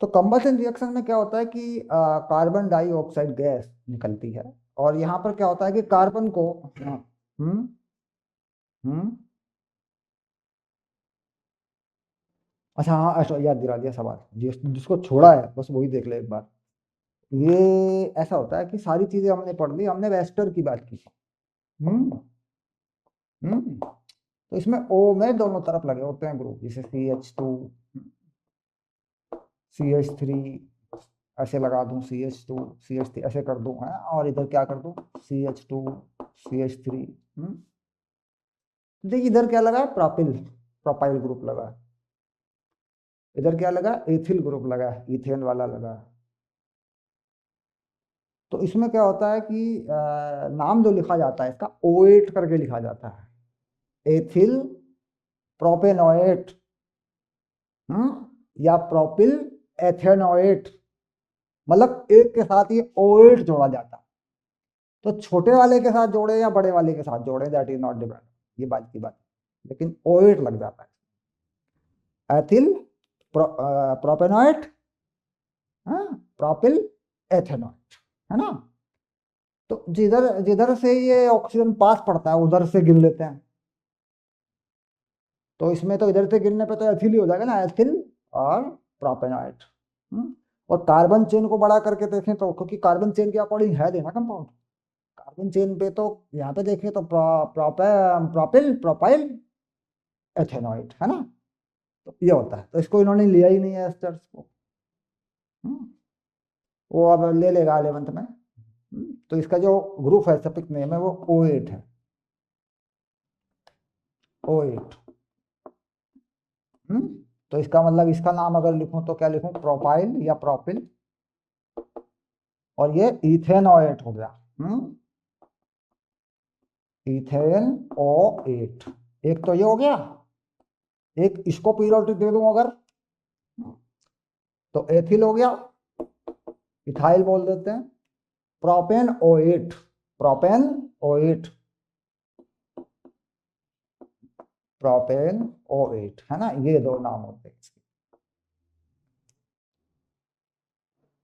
तो combustion reaction में क्या होता है कि कार्बन डाइऑक्साइड गैस निकलती है, और यहाँ पर क्या होता है कि कार्बन को, हाँ, हम्म हम्म अच्छा, हाँ, अच्छा, याद दिला दिया सवाल। जिसको छोड़ा है बस वही देख ले एक बार। ये ऐसा होता है कि सारी चीजें हमने पढ़ ली, हमने वेस्टर की बात की। हम्म हम्म तो इसमें ओ में दोनों तरफ लगे होते हैं ग्रुप, जैसे CH2, CH3, ऐसे लगा दूं CH2, CH3 ऐसे कर दूं है, और इधर क्या कर दूं CH2, CH3। देखिए इधर क्या लगा है, प्रोपिल, प्रोपाइल ग्रुप लगा है। इधर क्या लगा, एथिल ग्रुप लगा है, इथेन वाला लगा है। तो इसमें क्या होता है कि नाम जो लिखा जाता है इसका O8 करके लिखा जाता है, एथिल प्रोपेनोएट, या प्रोपिल एथेनोएट। मतलब एक के साथ ये O8 जोड़ा जाता है। तो छोटे वाले के साथ जोड़े या बड़े वाले के साथ जोड़े, दैट इज नॉट डिपेंड, ये बात की बात, लेकिन O8 लग जाता है। एथिल प्रोपेनोएट, हाँ, प्रोपिल एथेनोएट, है ना। तो जिधर जिधर से ये ऑक्सीजन पास पड़ता है उधर से गिन लेते हैं। तो इसमें तो इधर से गिनने पे तो एथिल ही हो जाएगा ना, एथिल और प्रोपेनोएट। और कार्बन चेन को बड़ा करके देखें तो, क्योंकि कार्बन चेन के अकॉर्डिंग है देना कंपाउंड, कार्बन चेन पे तो यहाँ पे देखें तो प्रोपिल प्रोपाइल एथेनॉइड, है ना। तो ये होता है, तो इसको इन्होंने लिया ही नहीं है एस्टर्स को। हम्म, वो अब ले लेगा 11th में। तो इसका जो ग्रुप है, सपिक नेम है, वो O8 है, O8। हम्म तो इसका मतलब, इसका नाम अगर लिखूं तो क्या लिखूं, प्रोपाइल या प्रोपिल, और ये इथेनॉएट हो गया। इथेन O8, एक तो ये हो गया। एक इसको पीरियोडिक दे दूं अगर, तो एथिल हो गया, इथाइल बोल देते हैं। Propane O8, propane O8, propane O8, है ना, ये दो नाम होते हैं इसके।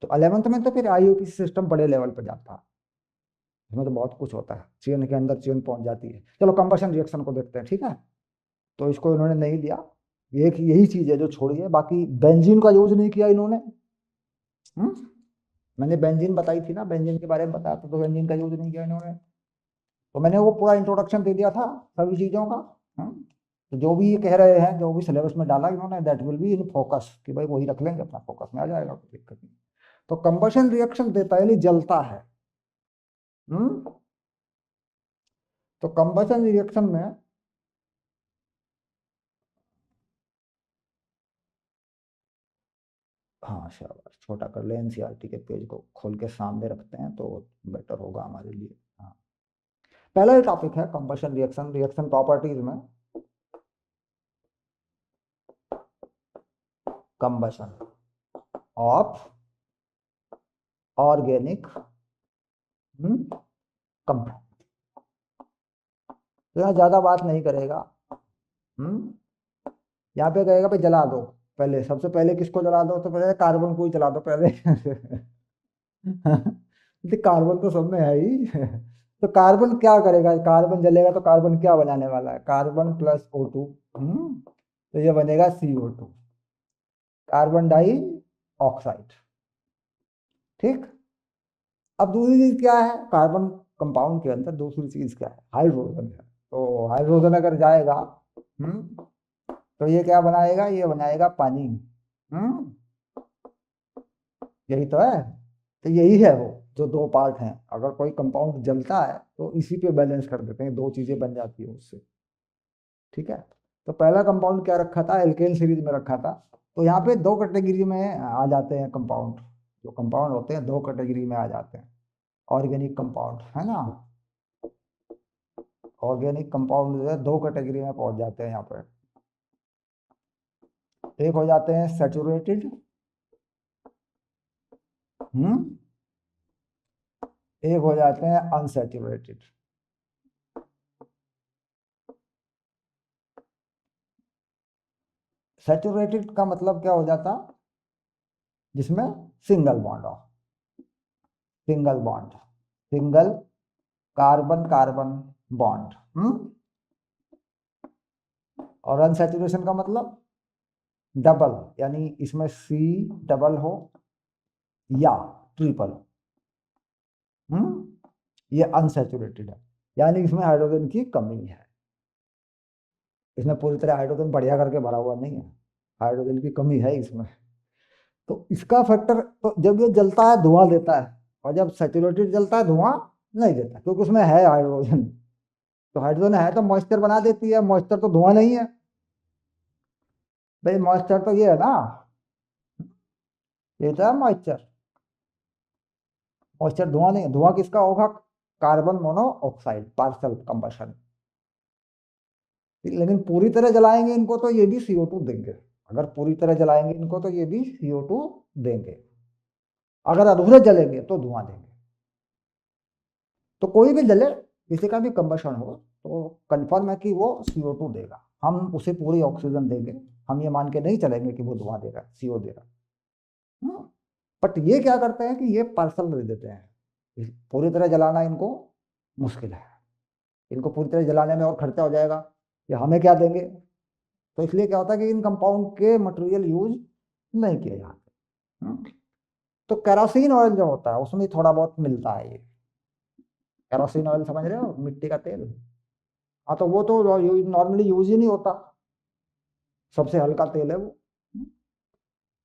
तो 11th में तो फिर IUPAC सिस्टम बड़े लेवल पर जाता है, इसमें तो बहुत कुछ होता है, चेन के अंदर चेन पहुंच जाती है। चलो कंबशन रिएक्शन को देखते हैं, ठीक है। तो इसको इन्होंने नहीं लिया, एक यही चीज है जो छोड़ी है, बाकी बेंजीन का यूज नहीं किया इन्होंने। हम्म मैंने बेंजीन बताई थी ना, बेंजीन के बारे में बताया था, तो बेंजीन का यूज नहीं किया इन्होंने। तो मैंने वो पूरा इंट्रोडक्शन दे दिया था सभी चीजों का। हम्म तो जो भी ये कह रहे हैं, जो भी सिलेबस में डाला इन्होंने, that will be in focus, कि भाई वही रख लेंगे, अपना फोकस में आ जाएगा, कोई दिक्कत नहीं। तो कंबशन रिएक्शन देता है, यानी जलता है। हम्म तो कंबशन रिएक्शन में, हाँ शाबाश, छोटा कर ले, NCERT के पेज को खोल के सामने रखते हैं तो बेटर होगा हमारे लिए। हाँ, पहला ही टॉपिक है कंबशन रिएक्शन, रिएक्शन प्रॉपर्टीज में, कंबशन ऑफ ऑर्गेनिक कंपाउंड। तो यहाँ ज्यादा बात नहीं करेगा। हम्म यहाँ पे कहेगा भाई जला दो, पहले सबसे पहले किसको जला दो, तो पहले कार्बन को ही जला दो पहले। तो कार्बन तो सब में है ही। तो कार्बन क्या करेगा, कार्बन जलेगा तो कार्बन क्या बनाने वाला है, कार्बन प्लस O2। तो ये बनेगा CO2, कार्बन डाई ऑक्साइड। ठीक। अब दूसरी चीज क्या है, कार्बन कंपाउंड के अंदर दूसरी चीज क्या है, हाइड्रोजन है। तो हाइड्रोजन अगर जाएगा, हम्म तो ये क्या बनाएगा, ये बनाएगा पानी। हम्म यही तो है। तो यही है वो, जो दो पार्ट हैं, अगर कोई कंपाउंड जलता है तो इसी पे बैलेंस कर देते हैं, दो चीजें बन जाती है उससे। ठीक है। तो पहला कंपाउंड क्या रखा था, एल्केन सीरीज में रखा था। तो यहाँ पे दो कैटेगरी में आ जाते हैं कंपाउंड, जो कंपाउंड होते हैं दो कैटेगरी में आ जाते हैं, ऑर्गेनिक कंपाउंड, है ना। ऑर्गेनिक कंपाउंड जो है दो कैटेगरी में पहुंच जाते हैं यहाँ पर। एक हो जाते हैं सेचुरेटेड, हम्म एक हो जाते हैं अनसेचुरेटेड। सेचुरेटेड का मतलब क्या हो जाता, जिसमें सिंगल बॉन्ड हो, single bond, single carbon carbon bond. और अनसैचुरेशन का मतलब डबल, यानी इसमें C डबल हो या ट्रिपल हो। ये अनसैचुरेटेड है, यानी इसमें हाइड्रोजन की कमी है। इसमें पूरी तरह हाइड्रोजन बढ़िया करके भरा हुआ नहीं है, हाइड्रोजन की कमी है इसमें। तो इसका फैक्टर, तो जब ये जलता है धुआं देता है, और जब सैचुरेटेड जलता है धुआं नहीं देता, क्योंकि उसमें है हाइड्रोजन। तो हाइड्रोजन है तो मॉइस्चर बना देती है, मॉइस्चर तो धुआं नहीं है भाई, मॉइस्चर तो ये है ना, ये तो है मॉइस्चर। मॉइस्चर धुआं नहीं है, धुआं किसका होगा? Carbon monoxide, partial combustion. लेकिन पूरी तरह जलाएंगे इनको तो ये भी CO2 देंगे, अगर पूरी तरह जलाएंगे इनको तो ये भी CO2 देंगे, अगर अधूरे जलेंगे तो धुआं देंगे। तो कोई भी जले, किसी का भी कंबशन हो, तो कंफर्म है कि वो CO2 देगा, हम उसे पूरी ऑक्सीजन देंगे, हम ये मान के नहीं चलेंगे कि वो धुआं देगा, CO देगा। बट ये क्या करते हैं कि ये पार्सल दे देते हैं, पूरी तरह जलाना इनको मुश्किल है, इनको पूरी तरह जलाने में और खर्चा हो जाएगा, ये हमें क्या देंगे। तो इसलिए क्या होता है कि इन कंपाउंड के मटेरियल यूज नहीं किए जाते। तो केरोसिन ऑयल जो होता है उसमें थोड़ा बहुत मिलता है ये, केरोसिन ऑयल समझ रहे हो, मिट्टी का तेल। हाँ, तो वो तो नॉर्मली यूज ही नहीं होता, सबसे हल्का तेल है वो।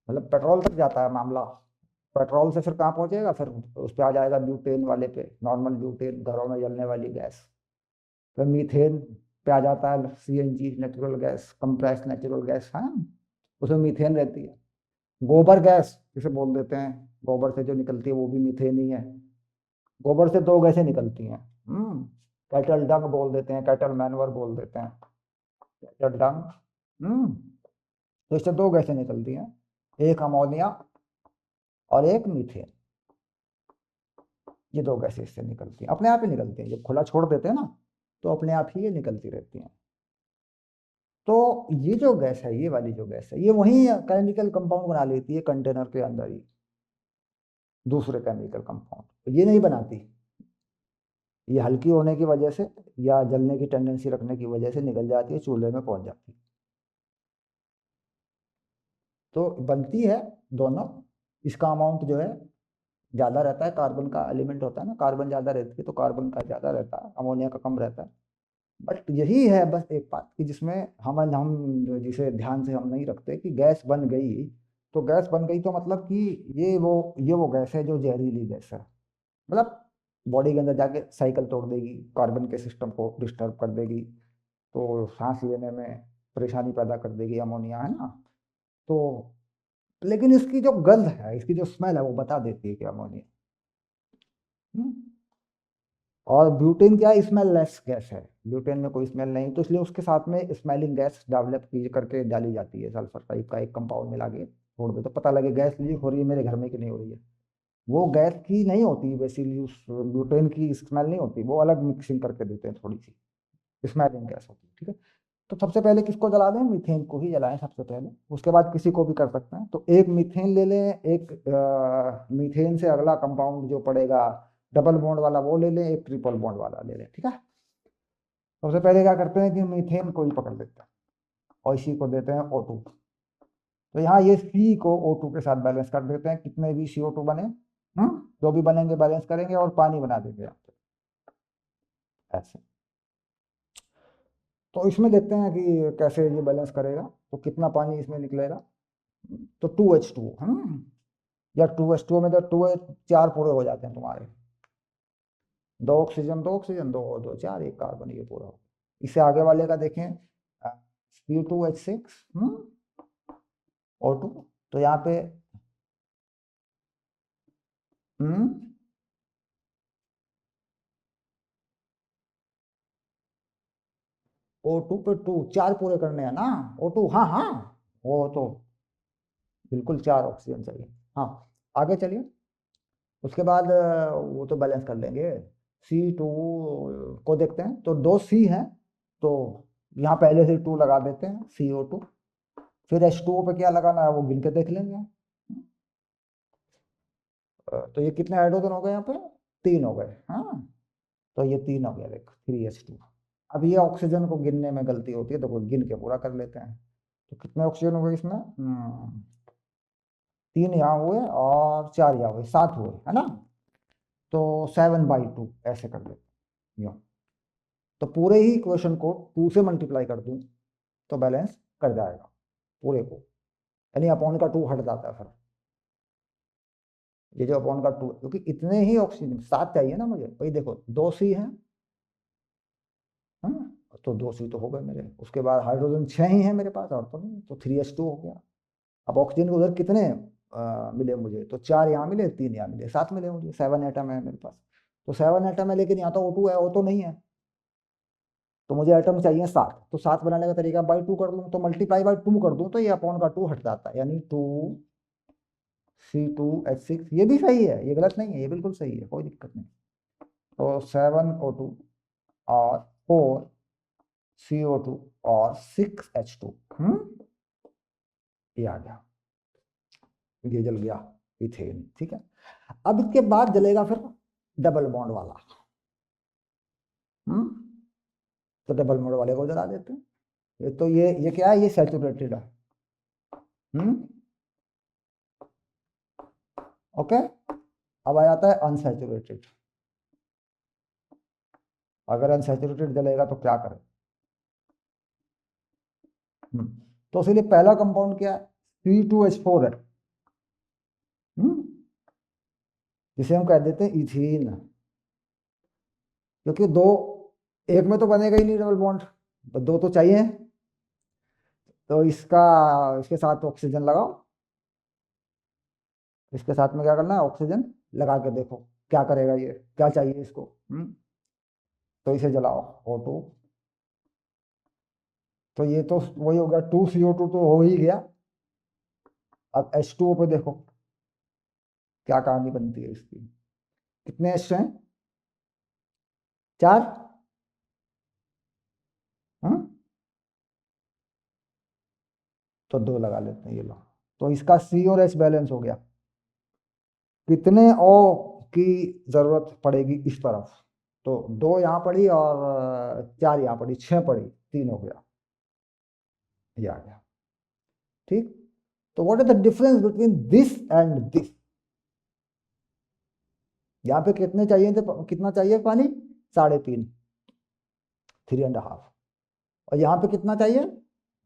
मतलब पेट्रोल तक जाता है मामला, पेट्रोल से फिर कहाँ पहुंचेगा, फिर उस पे आ जाएगा ब्यूटेन वाले पे, नॉर्मल ब्यूटेन, घरों में जलने वाली गैस। फिर मीथेन पे आ जाता है, CNG, natural gas, compressed natural gas है, उसमें मीथेन रहती है। गोबर गैस जिसे बोल देते हैं, गोबर से जो निकलती है वो भी मीथेन ही है। गोबर से दो गैसें निकलती हैं, कैटल डंग बोल देते हैं, कैटल मैन्योर बोल देते हैं, कैटल डंग। तो इससे दो गैसें निकलती हैं, एक अमोनिया और एक मीथेन। ये दो गैसें इससे निकलती हैं, अपने आप ही निकलती हैं, जब खुला छोड़ देते हैं ना तो अपने आप ही ये निकलती रहती हैं। तो ये जो गैस है, ये वाली जो गैस है, ये वही केमिकल कंपाउंड बना लेती है कंटेनर के अंदर ही, दूसरे केमिकल कंपाउंड ये नहीं बनाती। ये हल्की होने की वजह से या जलने की टेंडेंसी रखने की वजह से निकल जाती है, चूल्हे में पहुंच जाती है। तो बनती है दोनों, इसका अमाउंट जो है ज़्यादा रहता है, कार्बन का एलिमेंट होता है ना, कार्बन ज़्यादा रहती है तो कार्बन का ज़्यादा रहता है, अमोनिया का कम रहता है। बट यही है बस एक बात कि जिसमें हम जिसे ध्यान से हम नहीं रखते कि गैस बन गई, तो गैस बन गई तो मतलब कि ये वो गैस है जो जहरीली गैस है, मतलब बॉडी के अंदर जाके साइकिल तोड़ देगी, कार्बन के सिस्टम को डिस्टर्ब कर देगी, तो सांस लेने में परेशानी पैदा कर देगी, अमोनिया है ना। तो लेकिन इसकी जो गंध है, इसकी जो स्मेल है वो बता देती है कि अमोनिया। हम्म। और ब्यूटेन क्या है, स्मेललेस गैस है, ब्यूटेन में कोई स्मेल नहीं, तो इसलिए उसके साथ में स्मेलिंग गैस डेवलप की करके डाली जाती है, सल्फर टाइप का एक कंपाउंड मिला के छोड़ दो तो पता लगे गैस लीक हो रही है मेरे घर में कि नहीं हो रही है। वो गैस की नहीं होती बेसिकली, उस ब्यूटेन की स्मेल नहीं होती, वो अलग मिक्सिंग करके देते हैं थोड़ी सी, स्मेलिंग गैस होती है, ठीक है। तो सबसे पहले किसको जला दें, मीथेन को ही जलाएं सबसे पहले, उसके बाद किसी को भी कर सकते हैं। तो एक मीथेन ले लें, एक मीथेन से अगला कंपाउंड जो पड़ेगा डबल बॉन्ड वाला वो ले लें, एक ट्रिपल बॉन्ड वाला ले लें, ठीक है। सबसे पहले क्या करते हैं कि मीथेन को ही पकड़ लेते हैं और इसी को देते हैं O2। तो यहाँ ये C को O2 के साथ बैलेंस कर देते हैं, कितने भी CO2 बने, जो भी बनेंगे बैलेंस करेंगे और पानी बना देंगे यहाँ पे ऐसे। तो इसमें देखते हैं कि कैसे ये बैलेंस करेगा, तो कितना पानी इसमें निकलेगा। तो 2H2 या 2H2 में तो चार पूरे हो जाते हैं तुम्हारे, दो ऑक्सीजन दो ऑक्सीजन दो दो चार, एक कार्बन, ये पूरा हो। इससे आगे वाले का देखें, C2H6 O2। तो यहाँ पे हम्म O2 पे टू चार पूरे करने हैं ना, O2, हाँ हाँ, वो तो बिल्कुल चार ऑक्सीजन चाहिए। हाँ, आगे चलिए। उसके बाद वो तो बैलेंस कर लेंगे। C2 को देखते हैं, तो दो C हैं, तो यहाँ पहले से 2 लगा देते हैं, CO2। फिर H2O पे क्या लगाना है वो गिन के देख लेंगे। तो ये कितने हाइड्रोजन हो गए यहाँ पे, 3 हो गए। हाँ, तो ये 3 हो गया देख, 3H2। अब ये ऑक्सीजन को गिनने में गलती होती है, तो कोई गिन के पूरा कर लेते हैं। तो कितने ऑक्सीजन हो गए इसमें, 3 यहाँ हुए और 4 यहाँ हुए, 7 हुए, है ना। तो 7/2 ऐसे कर देते हैं। तो पूरे ही इक्वेशन को 2 से मल्टीप्लाई कर दूं तो बैलेंस कर जाएगा पूरे को, यानी अपॉन का 2 हट जाता है फिर। ये जो अपॉन का 2, क्योंकि इतने ही ऑक्सीजन 7 चाहिए ना मुझे, भाई देखो 2 C है, तो 2 C तो हो गए मेरे। उसके बाद हाइड्रोजन 6 ही है मेरे पास, और तो नहीं, तो 3H2 हो गया। अब ऑक्सीजन के उधर कितने मिले मुझे, तो 4 यहाँ मिले, 3 यहाँ मिले, 7 मिले मुझे। 7 एटम है मेरे पास, तो 7 एटम है, लेकिन यहाँ तो O2 है, O तो नहीं है, तो मुझे एटम चाहिए 7। तो 7 बनाने का तरीका बाई 2 कर लूँ, तो मल्टीप्लाई बाई 2 कर दूँ तो ये अपॉन का 2 हट जाता है, यानी 2C2H6। ये भी सही है, ये गलत नहीं है, ये बिल्कुल सही है, कोई दिक्कत नहीं। तो 7O2 और 4CO2 और 6H2, ये आ गया, ये जल गया इथेन। ठीक है, अब इसके बाद जलेगा फिर डबल बॉन्ड वाला। तो डबल बॉन्ड वाले को जला देते हैं। ये तो ये क्या है, ये सैचुरेटेड है। ओके, अब आ जाता है अनसैचुरेटेड। अगर अनसैचुरेटेड जलेगा तो क्या करें। तो इसलिए पहला कंपाउंड क्या है, C2H4 है, जिसे हम कह देते हैं इथीन। क्योंकि दो, एक में तो बनेगा ही नहीं डबल बॉन्ड, तो दो तो चाहिए। तो इसके साथ ऑक्सीजन लगाओ, इसके साथ में क्या करना है, ऑक्सीजन लगा के देखो क्या करेगा, ये क्या चाहिए इसको। तो इसे जलाओ, O2। तो ये तो वही हो गया, 2CO2 तो हो ही गया। अब H2O पे देखो क्या कहानी बनती है इसकी। कितने H हैं, 4। तो 2 लगा लेते हैं, ये लो। तो इसका C और H बैलेंस हो गया। कितने O की जरूरत पड़ेगी इस तरफ, तो 2 यहाँ पड़ी और 4 यहाँ पड़ी, 6 पड़ी, 3 हो गया, ये आ गया। ठीक, तो what is the difference between this and this. यहाँ पे कितने चाहिए थे, कितना चाहिए पानी, 3.5, 3.5। और यहाँ पे कितना चाहिए,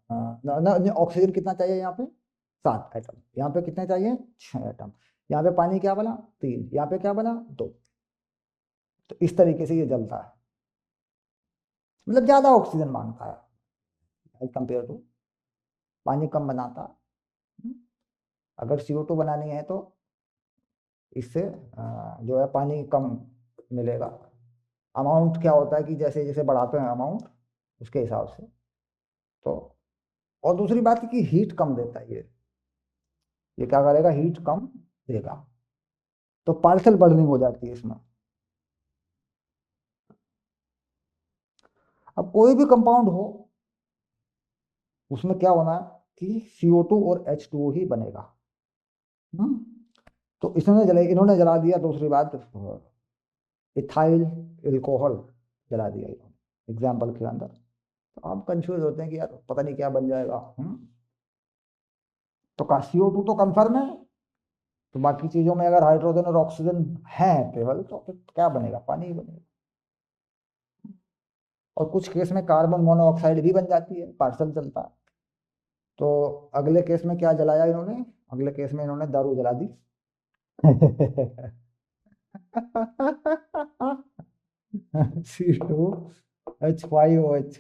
ऑक्सीजन कितना चाहिए यहाँ पे, 7 एटम। यहाँ पे कितने चाहिए, 6 एटम। यहाँ पे पानी क्या बना, 3। यहाँ पे क्या बना, 2। तो इस तरीके से ये जलता है, मतलब ज्यादा ऑक्सीजन मांगता है एज कंपेयर टू, पानी कम बनाता है। अगर CO2 बनानी है तो इससे जो है पानी कम मिलेगा। अमाउंट क्या होता है कि जैसे जैसे बढ़ाते हैं अमाउंट, उसके हिसाब से। तो और दूसरी बात है कि हीट कम देता है ये क्या करेगा, हीट कम देगा, तो पार्शियल बर्निंग हो जाती है इसमें। अब कोई भी कंपाउंड हो, उसमें क्या होना है कि CO2 और H2O ही बनेगा। हम्म तो इन्होंने जला दिया, दूसरी बात, इथाइल एल्कोहल जला दिया इन्होंने एग्जाम्पल के अंदर। तो आप कंफ्यूज होते हैं कि यार पता नहीं क्या बन जाएगा। तो का CO2 तो कंफर्म है, तो बाकी चीजों में अगर हाइड्रोजन और ऑक्सीजन है केवल, तो फिर क्या बनेगा, पानी ही बनेगा। और कुछ केस में कार्बन मोनोऑक्साइड भी बन जाती है, पार्सल चलता है। तो अगले केस में क्या जलाया इन्होंने, अगले केस में इन्होंने दारू जला दी। C2H5OH।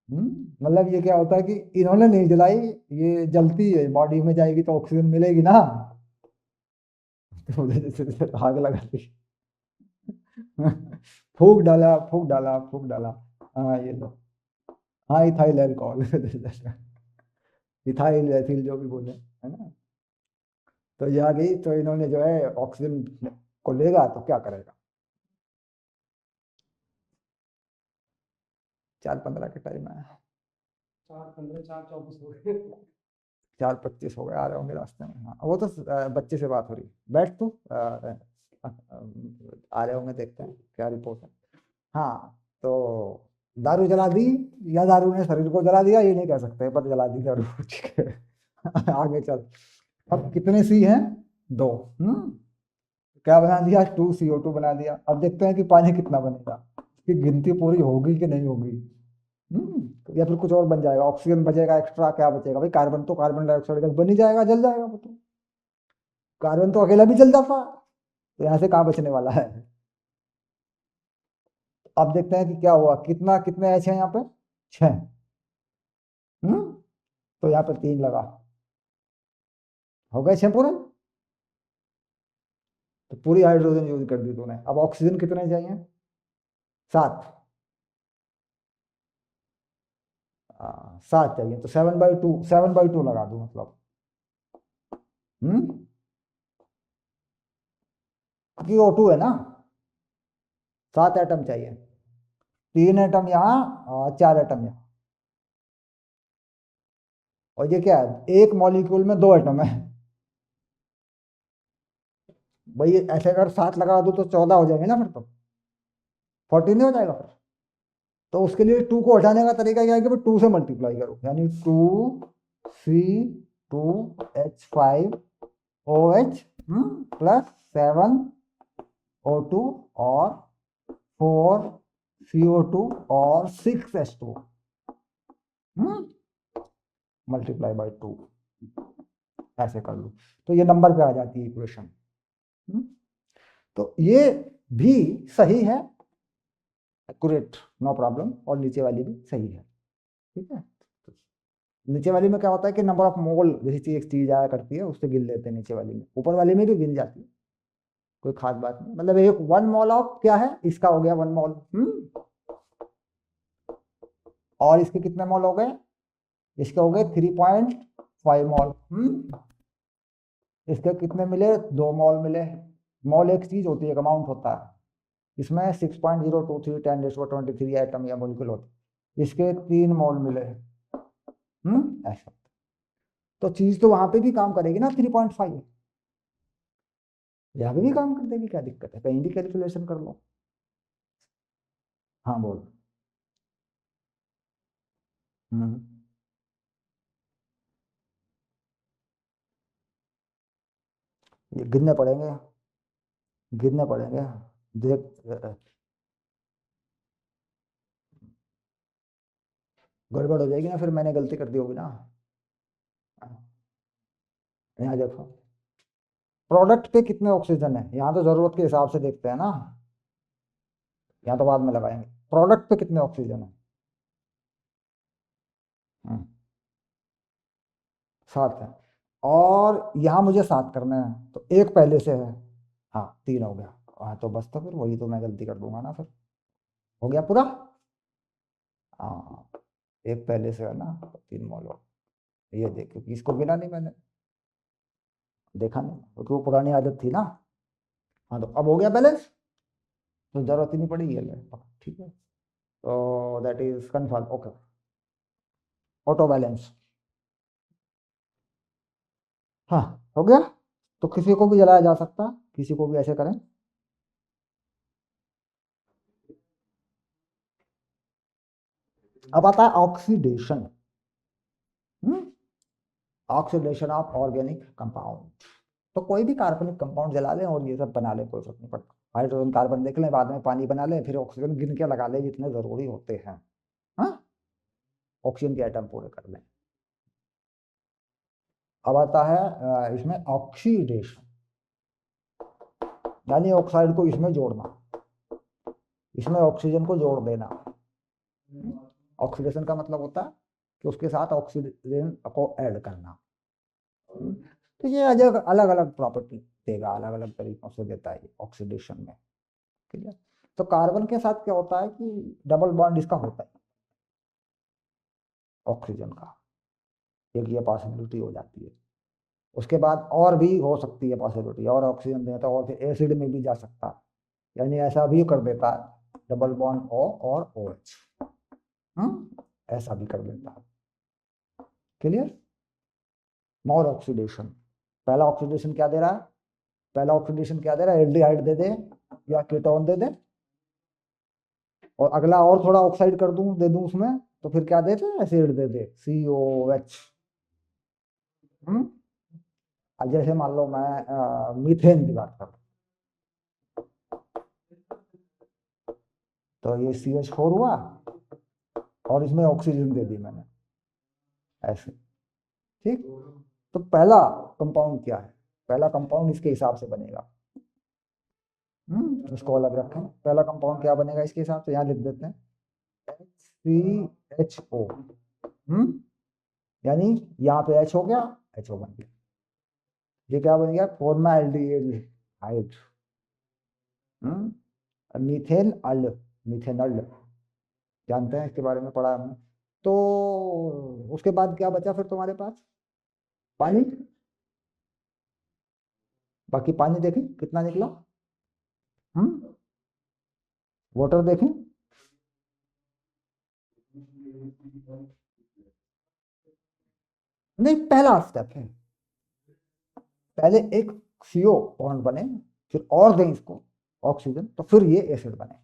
मतलब ये क्या होता है कि इन्होंने नहीं जलाई, ये जलती है, बॉडी में जाएगी तो ऑक्सीजन मिलेगी ना। तो जैसे आग लगा दी। फूक डाला, फूक डाला, फूक डाला। हाँ ये लो, हाँ इथाइल अल्कोहल। इथाइल एथिल जो भी बोले, है ना। तो ये आ गई, तो इन्होंने जो है ऑक्सीजन को लेगा तो क्या करेगा। 4:15 के टाइम है। 4:15, 4:24 हो गए। 4:25 हो गए, आ रहे होंगे रास्ते में। हाँ वो तो बच्चे से बात हो रही है। बैठ तू, आ रहे होंगे, देखते हैं क्या रिपोर्ट है। हाँ तो दारू जला दी या दारू ने शरीर को जला दिया, ये नहीं कह सकते, पर जला दी दारू। ठीक है। आगे चल। अब कितने सी हैं? 2। क्या बना दिया? 2 CO2 बना दिया। अब देखते हैं कि पानी कितना बनेगा, इसकी गिनती पूरी होगी कि नहीं होगी। या फिर कुछ और बन जाएगा, ऑक्सीजन बचेगा एक्स्ट्रा, क्या बचेगा भाई? कार्बन तो कार्बन डाइऑक्साइड गैस बन ही जाएगा, जल जाएगा वो तो। कार्बन तो अकेला भी जल जाता, तो यहाँ से कहाँ बचने वाला है? अब देखते हैं कि क्या हुआ, कितना कितने ऐसे हैं यहाँ पे? 6। हम्म तो यहाँ पे 3 लगा, हो गए 6 पूरे। तो पूरी हाइड्रोजन यूज कर दी तूने। अब ऑक्सीजन कितने चाहिए? 7। 7 चाहिए, तो 7/2, 7/2 लगा दूं मतलब। हम्म क्योंकि O2 है ना, 7 एटम चाहिए। 3 एटम यहाँ और 4 एटम यहाँ। और ये क्या है, एक मॉलिक्यूल में 2 एटम है भाई। ऐसे अगर 7 लगा दूं तो 14 हो जाएंगे ना, फिर तो 14 नहीं हो जाएगा फिर? तो उसके लिए 2 को हटाने का तरीका क्या है कि 2 से मल्टीप्लाई करो, यानी 2C2H5OH +7O2 और 4CO2 और 6H2 ×2, ऐसे कर लो तो ये नंबर पे आ जाती है इक्वेशन। तो ये भी सही है, एक्यूरेट, नो प्रॉब्लम। और नीचे वाली भी सही है, ठीक है। नीचे वाली में क्या होता है कि नंबर ऑफ मोल, जैसी एक चीज आया करती है उससे गिन लेते हैं नीचे वाली में, ऊपर वाली में भी गिन जाती है, कोई खास बात नहीं। मतलब एक 1 मोल ऑफ क्या है, इसका हो गया 1 मोल। और इसके कितने मोल हो गए? इसके हो गए 3.5 मोल। इसके कितने मिले? 2 मोल मिले। मोल एक चीज होती है, एक अमाउंट होता है। इसमें 6.023 10⁻23 एटम या मोलिक्यूल होते, इसके 3 मोल मिले। ऐसा। तो चीज तो वहां पे भी काम करेगी ना, 3.5 यहाँ पे भी काम कर देगी, क्या दिक्कत है? कहीं भी कैलकुलेशन कर लो। हाँ बोल। हम्म ये गिनने पड़ेंगे, गिनने पड़ेंगे। देख, गड़बड़ हो जाएगी ना, फिर मैंने गलती कर दी होगी ना। यहाँ देखो, प्रोडक्ट पे कितने ऑक्सीजन है, यहाँ तो जरूरत के हिसाब से देखते हैं ना, यहाँ तो बाद में लगाएंगे। प्रोडक्ट पे कितने ऑक्सीजन है? 7 है। और यहाँ मुझे 7 करना है, तो एक पहले से है। हाँ 3 हो गया। हाँ तो बस, तो फिर वही तो मैं गलती कर दूंगा ना फिर। हो गया पूरा। हाँ एक पहले से है ना, तो 3 मोल हो। ये देख, क्योंकि इसको गिना नहीं मैंने, देखा नहीं, क्योंकि वो पुरानी आदत थी ना। हाँ तो अब हो गया बैलेंस, तो जरूरत ही नहीं पड़ी ये ले। ठीक है, तो that is confirm. Okay, auto balance. हाँ हो गया। तो किसी को भी जलाया जा सकता है, किसी को भी ऐसे करें। अब आता है oxidation. Oxidation of organic compound. तो कोई भी कार्बनिक कंपाउंड जला लें और ये सब बना लें, कोई फर्क नहीं पड़ता। हाइड्रोजन कार्बन देख लें, बाद में पानी बना लें, फिर ऑक्सीजन गिन के लगा लें जितने जरूरी होते हैं। हाँ ऑक्सीजन के एटम पूरे कर लें। अब आता है इसमें ऑक्सीडेशन, यानी ऑक्साइड को इसमें जोड़ना, इसमें ऑक्सीजन को जोड़ देना। ऑक्सीडेशन का मतलब होता है कि उसके साथ ऑक्सीजन को ऐड करना। तो ये अलग अलग अलग प्रॉपर्टी देगा, अलग अलग तरीकों से देता है ऑक्सीडेशन में। ठीक है। तो कार्बन के साथ क्या होता है कि डबल बॉन्ड इसका होता है ऑक्सीजन का, एक ये पॉसिबिलिटी हो जाती है। उसके बाद और भी हो सकती है पॉसिबिलिटी, और ऑक्सीजन देता है, और फिर एसिड में भी जा सकता है, यानी ऐसा भी कर देता है, डबल बॉन्ड O और OH। ऐसा भी कर देता है। क्लियर? मोर ऑक्सीडेशन। पहला ऑक्सीडेशन क्या दे रहा है? पहला ऑक्सीडेशन क्या दे रहा है? एल्डिहाइड दे दे या कीटोन दे दे, और अगला और थोड़ा ऑक्साइड कर दूं, दे दूं उसमें, तो फिर क्या देते? एसिड दे दे, COH। अब जैसे मान लो मैं मीथेन की बात करूं, तो ये CH4 हुआ और इसमें ऑक्सीजन दे दी मैंने, ऐसे। ठीक। तो पहला कंपाउंड क्या है? पहला कंपाउंड इसके हिसाब से बनेगा। इसको अलग रखें। पहला कंपाउंड क्या बनेगा इसके हिसाब से? यहाँ लिख देते हैं HCHO। यानी यहाँ पे H हो गया, HO बन गया। ये क्या बन गया? फॉर्माल्डिहाइड। मीथेन अल, मीथेनल, जानते हैं, इसके बारे में पढ़ा हमने। तो उसके बाद क्या बचा फिर तुम्हारे पास? पानी। बाकी पानी देखें कितना निकला। वाटर देखें। नहीं, पहला स्टेप है, पहले एक CO बॉन्ड बने, फिर और दें इसको ऑक्सीजन, तो फिर ये एसिड बने।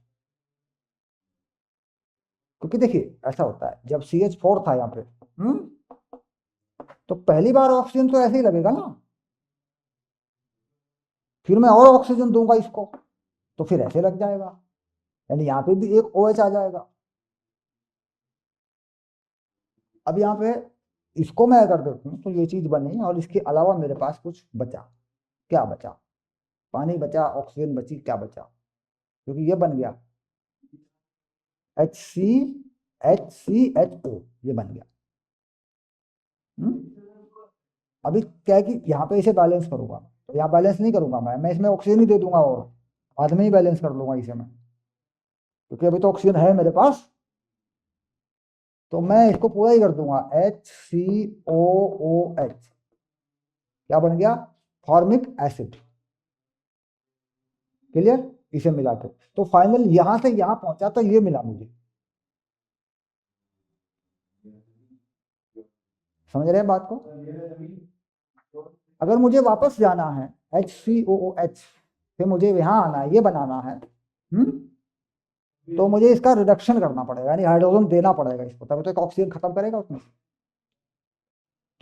क्योंकि देखिए ऐसा होता है, जब CH4 था यहाँ पे, तो पहली बार ऑक्सीजन तो ऐसे ही लगेगा ना, फिर मैं और ऑक्सीजन दूंगा इसको, तो फिर ऐसे लग जाएगा, यानी यहाँ पे भी एक OH आ जाएगा। अब यहाँ पे इसको मैं अगर देखूं तो ये चीज बनी, और इसके अलावा मेरे पास कुछ बचा। क्या बचा? पानी बचा, ऑक्सीजन बची, क्या बचा? क्योंकि ये बन गया HCHO, ये बन गया। अभी क्या है कि यहाँ पे इसे बैलेंस करूंगा, तो यहाँ बैलेंस नहीं करूंगा मैं इसमें ऑक्सीजन ही दे दूंगा, और बाद में ही बैलेंस कर लूंगा इसे मैं, क्योंकि अभी तो ऑक्सीजन है मेरे पास। तो मैं इसको पूरा ही कर दूंगा, HCOOH। क्या बन गया? Formic acid. क्लियर? इसे मिला के, तो फाइनल यहां से यहां पहुंचा तो ये मिला मुझे। समझ रहे हैं बात को? अगर मुझे वापस जाना है HCOOH फिर मुझे यहां आना है, ये बनाना है, तो मुझे इसका रिडक्शन करना पड़ेगा, यानी हाइड्रोजन देना पड़ेगा इसको, तभी तो एक ऑक्सीजन खत्म करेगा उसमें।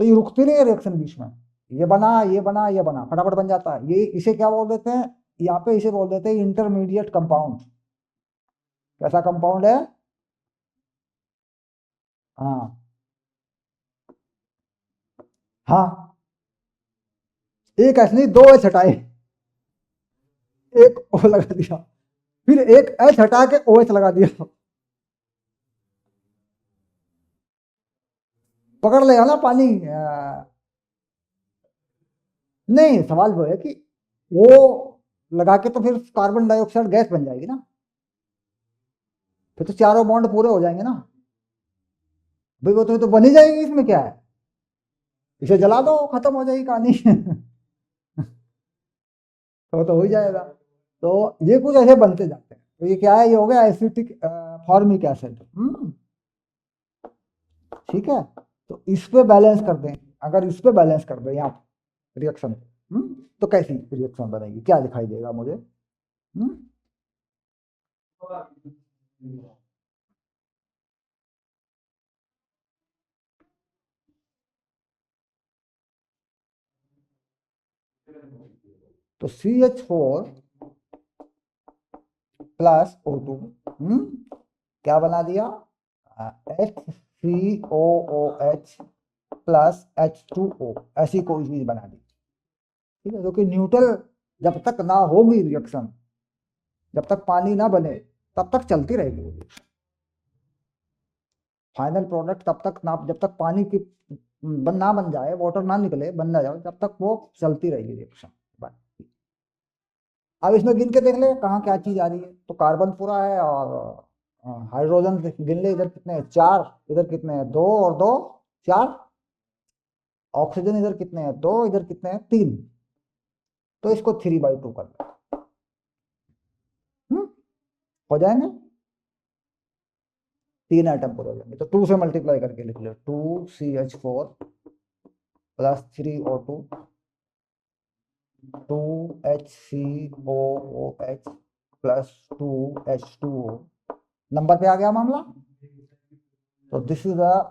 तो ये रुकती नहीं है रिएक्शन बीच में, ये बना, ये बना, ये बना, फटाफट बन जाता है ये। इसे क्या बोल देते हैं? यहाँ पे इसे बोल देते हैं इंटरमीडिएट कंपाउंड। कैसा कंपाउंड है? हाँ, हाँ। एक ऐसे नहीं, दो एच हटाए, एक ओ लगा दिया, फिर एक एच हटा के OH लगा दिया, पकड़ लेगा ना पानी। नहीं, सवाल वो है कि वो लगा के तो फिर कार्बन डाइऑक्साइड गैस बन जाएगी ना, फिर तो चारों बॉन्ड पूरे हो जाएंगे ना। भाई वो तो बन ही जाएगी, इसमें क्या है, इसे जला दो, खत्म हो जाएगी कहानी। तो हो ही जाएगा। तो ये कुछ ऐसे बनते जाते हैं। तो ये क्या है? ये हो गया एसिटिक फॉर्मिक एसिड। ठीक है। तो इस पे बैलेंस कर दें, अगर इस पे बैलेंस कर दें यहाँ रिएक्शन, तो कैसी रिएक्शन बनेगी, क्या दिखाई देगा मुझे? हम्म तो CH4 प्लस O2, क्या बना दिया? HCOOH प्लस H2O, ऐसी कोई चीज बना दी। ठीक है, जो कि न्यूट्रल जब तक ना होगी रिएक्शन, जब तक पानी ना बने तब तक चलती रहेगी। फाइनल प्रोडक्ट तब तक ना, जब तक पानी की ना बन जाए, वाटर ना निकले, बन ना जाए, तब तक वो चलती रहेगी रिएक्शन। अब इसमें गिन के देख ले कहाँ क्या चीज आ रही है। तो कार्बन पूरा है, और हाइड्रोजन गिन ले, इधर कितने हैं? 4, इधर कितने हैं? 2 और 2, 4। ऑक्सीजन इधर कितने हैं? 2, इधर कितने हैं? 3। तो इसको 3/2 कर लो। हम्म, हो जाएंगे, 3 आइटम पूरे हो जाएंगे। तो 2 से मल्टीप्लाई करके लिख लो, 2CH4 plus 3O2 2HCOOH plus 2H2O। Number पे आ गया मामला। तो this is a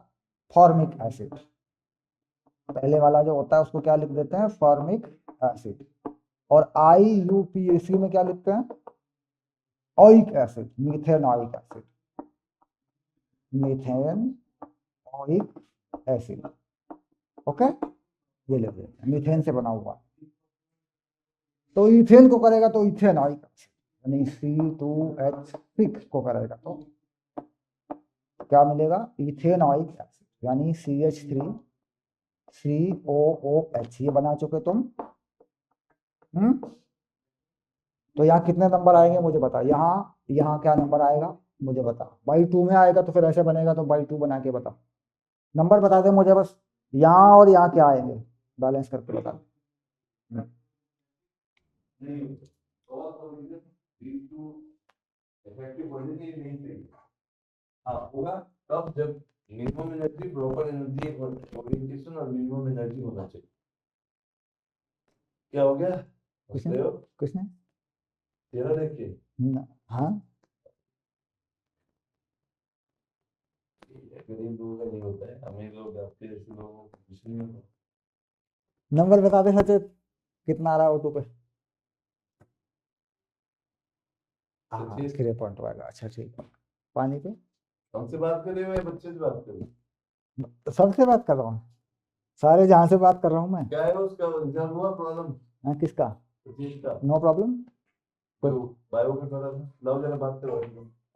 formic acid. पहले वाला जो होता है उसको क्या लिख देते हैं, फॉर्मिक एसिड। और IUPAC में क्या लिखते हैं, oic acid, methanoic acid, methane oic acid. Okay, ये लिख देते हैं, मीथेन से बना हुआ। तो इथेन को करेगा तो इथेनोइक एसिड, यानी C2H6 को करेगा तो क्या मिलेगा, इथेनोइक एसिड, यानी CH3COOH। ये बना चुके तुम। तो यहाँ कितने नंबर आएंगे मुझे बता, यहाँ क्या नंबर आएगा मुझे बता। बाई 2 में आएगा तो फिर ऐसे बनेगा, तो बाई 2 बना के बता, नंबर बता दे मुझे बस। यहाँ और यहाँ क्या आएंगे, बैलेंस करके बता। होगा तब जब minimum energy, proper energy orientation और मिनिमम एनर्जी होना चाहिए। क्या हो गया, किसने तेरा देखिए। हाँ, गरीब लोगों का नहीं होता है, अमीर लोग आपके जैसे लोगों को कुछ नहीं होता। नंबर बता दे सचे, कितना आ रहा है O2 पे। हाँ 3 पॉइंट आएगा। अच्छा ठीक है, पानी पे हमसे बात कर रहे हो या बच्चे से बात कर रहे हो? सबसे बात कर रहा हूँ, सारे जहाँ से बात कर रहा हूँ मैं। क्या है उसका एग्जाम हुआ प्रॉब्लम? हाँ, किसका? का नो प्रॉब्लम। तो बायो का थोड़ा लाओ जरा बात करो।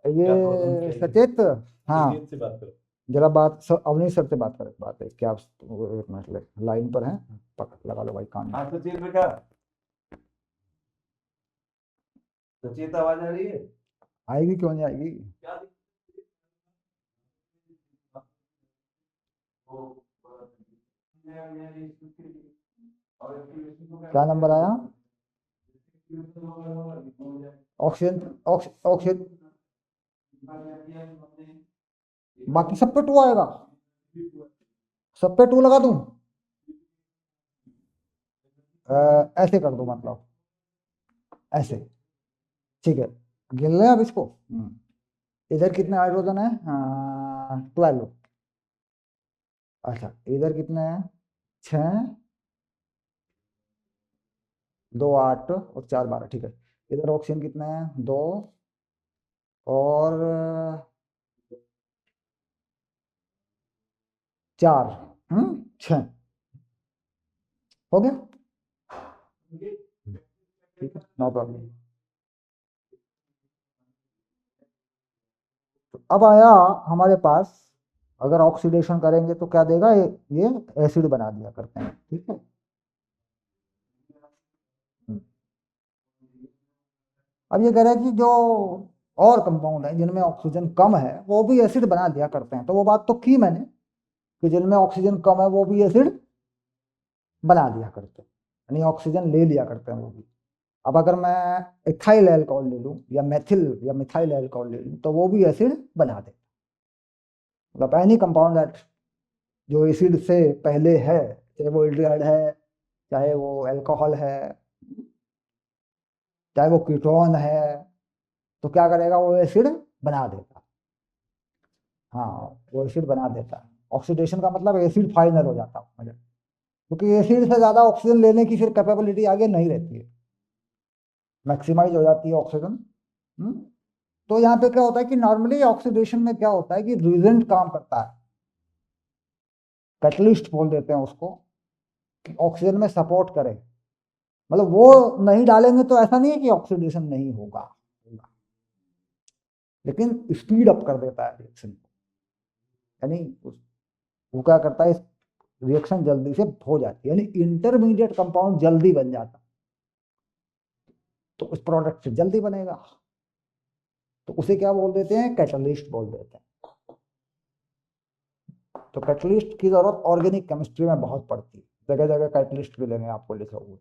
ये सचेत, हाँ सचेत से बात करो जरा बात अवनीश सर से बात करें, बात है क्या, एक मिनट लाइन पर है, पकड़ लगा लो भाई कान में। हाँ सचेत बेटा, सचेत आवाज आ रही है? आएगी क्यों नहीं आएगी। क्या क्या नंबर आया, ऑक्सीजन ऑक्सीजन बाकी सब पे 2 आएगा, सब पे 2 लगा दूं, ऐसे कर दो मतलब, ऐसे ठीक है। गिन लें अब इसको। इधर कितने हाइड्रोजन है, 12। अच्छा इधर कितने हैं, 6, 2 8 और 4 12, ठीक है। इधर ऑक्सीजन कितने हैं, 2 और 4, 6 हो गया, ठीक है, नो प्रॉब्लम। तो अब आया हमारे पास, अगर ऑक्सीडेशन करेंगे तो क्या देगा, ये एसिड बना दिया करते हैं, ठीक है। अब ये कह रहा है कि जो और कंपाउंड है जिनमें ऑक्सीजन कम है वो भी एसिड बना दिया करते हैं, तो वो बात तो की मैंने कि जिनमें ऑक्सीजन कम है वो भी एसिड बना दिया करते हैं, यानी ऑक्सीजन ले लिया करते हैं वो भी। अब अगर मैं इथाइल अल्कोहल ले लूं या मेथिल या मिथाइल अल्कोहल ले लूं तो वो भी एसिड बना दे। मतलब एनी कंपाउंड दैट जो एसिड से पहले है, चाहे वो एल्डिहाइड है, चाहे वो अल्कोहल है, चाहे वो कीटोन है, तो क्या करेगा, वो एसिड बना देगा। हाँ, वो एसिड बना देता है। ऑक्सीडेशन का मतलब एसिड फाइनल हो जाता है मतलब, क्योंकि एसिड से ज्यादा ऑक्सीजन लेने की फिर कैपेबिलिटी आगे नहीं रहती है, मैक्सिमाइज हो जाती है ऑक्सीजन। तो यहाँ पे क्या होता है कि नॉर्मली ऑक्सीडेशन में क्या होता है कि रिजेंट काम करता है, कैटलिस्ट बोल देते हैं उसको, कि ऑक्सीजन में सपोर्ट करे। मतलब वो नहीं डालेंगे तो ऐसा नहीं है कि ऑक्सीडेशन नहीं होगा, लेकिन स्पीड अप कर देता है रिएक्शन को, यानी वो क्या करता है, इस रिएक्शन जल्दी से हो जाती है, यानी इंटरमीडिएट कंपाउंड जल्दी बन जाता, तो उस प्रोडक्ट से जल्दी बनेगा, तो उसे क्या बोल देते हैं, कैटलिस्ट बोल देते हैं। तो कैटलिस्ट की जरूरत ऑर्गेनिक केमिस्ट्री में बहुत पड़ती है, जगह जगह कैटलिस्ट भी लेंगे आपको लिखे हुए।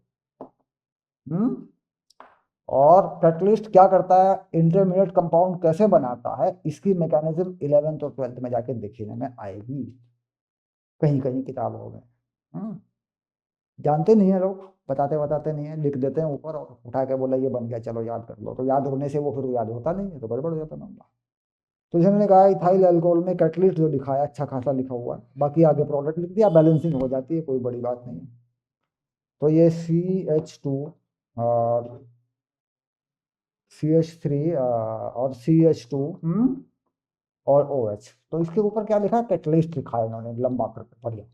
और कैटलिस्ट क्या करता है, इंटरमीडिएट कंपाउंड कैसे बनाता है, इसकी मैकेनिज्म 11th और 12th में जाके देखने में आएगी, कहीं कहीं किताबों में। जानते नहीं है लोग, बताते बताते नहीं है, लिख देते हैं ऊपर और उठा के बोला ये बन गया चलो याद कर लो, तो याद होने से वो फिर याद होता नहीं है, तो गड़बड़ हो जाता मामला। तो जैसे मैंने कहा इथाइल अल्कोहल में कैटलिस्ट जो लिखा है अच्छा खासा लिखा हुआ है, बाकी आगे प्रोडक्ट लिख दिया, बैलेंसिंग हो जाती है, कोई बड़ी बात नहीं है। तो ये CH2 और CH3 और CH2 और OH, तो इसके ऊपर क्या लिखा है, कैटलिस्ट लिखा है इन्होंने लंबा करके, बढ़िया।